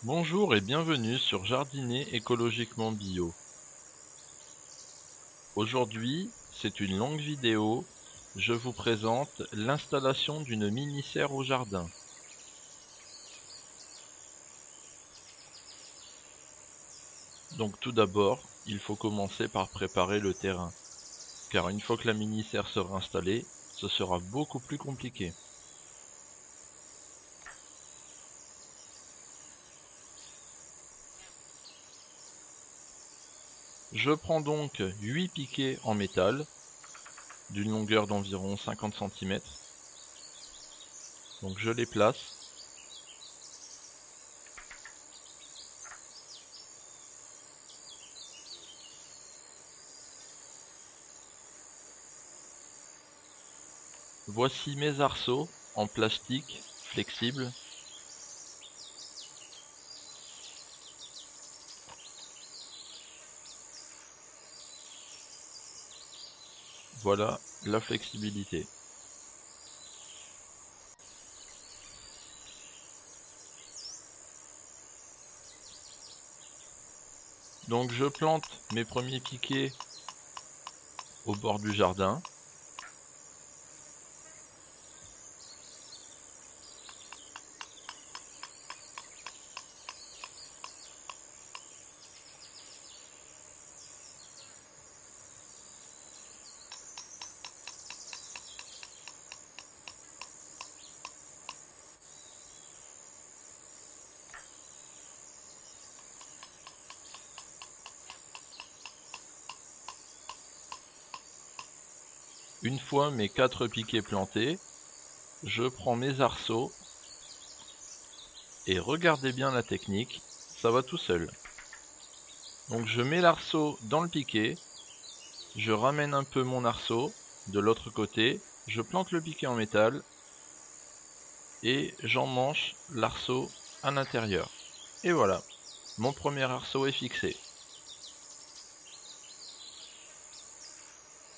Bonjour et bienvenue sur Jardiner écologiquement bio. Aujourd'hui, c'est une longue vidéo. Je vous présente l'installation d'une mini-serre au jardin. Donc tout d'abord, il faut commencer par préparer le terrain. Car une fois que la mini-serre sera installée, ce sera beaucoup plus compliqué. Je prends donc 8 piquets en métal, d'une longueur d'environ 50 cm. Donc je les place. Voici mes arceaux en plastique flexible. Voilà la flexibilité. Donc je plante mes premiers piquets au bord du jardin. Une fois mes 4 piquets plantés, je prends mes arceaux et regardez bien la technique, ça va tout seul. Donc je mets l'arceau dans le piquet, je ramène un peu mon arceau de l'autre côté, je plante le piquet en métal et j'emmanche l'arceau à l'intérieur. Et voilà, mon premier arceau est fixé.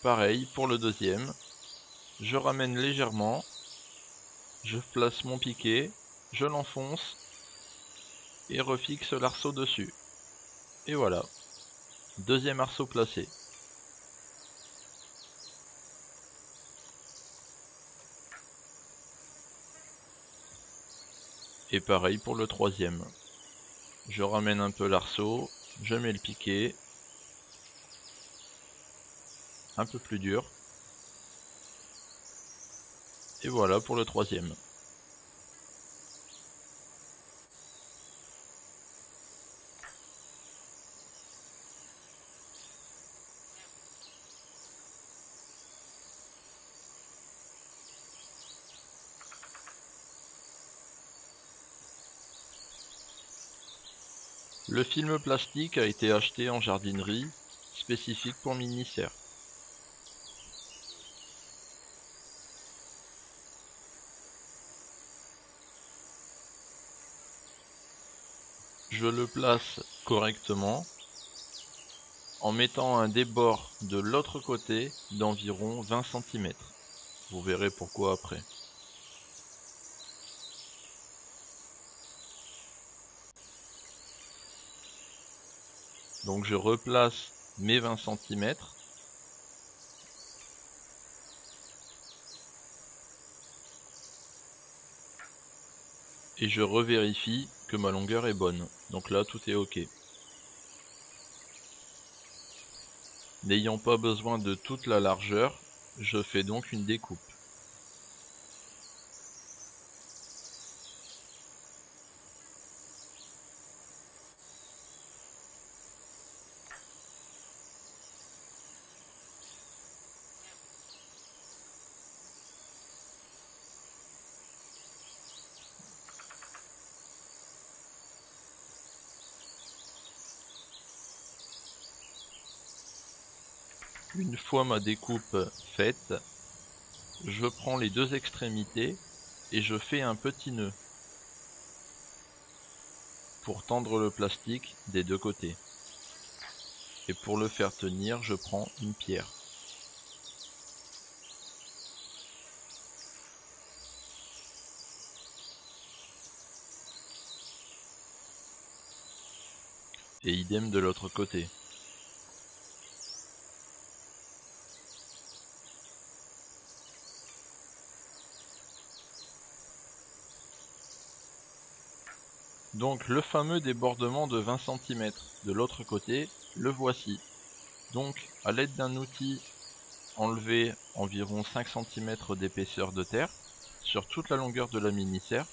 Pareil pour le deuxième, je ramène légèrement, je place mon piquet, je l'enfonce et refixe l'arceau dessus. Et voilà, deuxième arceau placé. Et pareil pour le troisième. Je ramène un peu l'arceau, je mets le piquet, un peu plus dur. Et voilà pour le troisième. Le film plastique a été acheté en jardinerie, spécifique pour mini-serres. Je le place correctement en mettant un débord de l'autre côté d'environ 20 cm. Vous verrez pourquoi après. Donc je replace mes 20 cm. Et je revérifie que ma longueur est bonne. Donc là tout est ok. N'ayant pas besoin de toute la largeur, je fais donc une découpe. Une fois ma découpe faite, je prends les deux extrémités et je fais un petit nœud pour tendre le plastique des deux côtés. Et pour le faire tenir, je prends une pierre. Et idem de l'autre côté. Donc le fameux débordement de 20 cm de l'autre côté, le voici. Donc à l'aide d'un outil, enlever environ 5 cm d'épaisseur de terre sur toute la longueur de la mini-serre.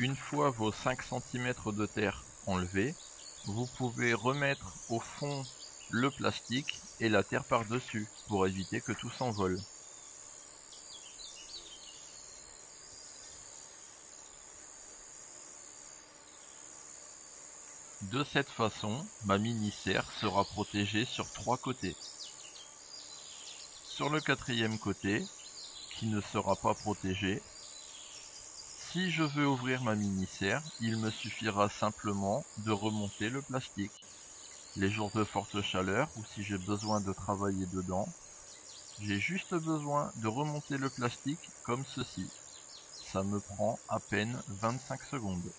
Une fois vos 5 cm de terre enlevés, vous pouvez remettre au fond le plastique et la terre par-dessus pour éviter que tout s'envole. De cette façon, ma mini-serre sera protégée sur 3 côtés. Sur le 4e côté, qui ne sera pas protégé, si je veux ouvrir ma mini-serre, il me suffira simplement de remonter le plastique. Les jours de forte chaleur ou si j'ai besoin de travailler dedans, j'ai juste besoin de remonter le plastique comme ceci. Ça me prend à peine 25 secondes.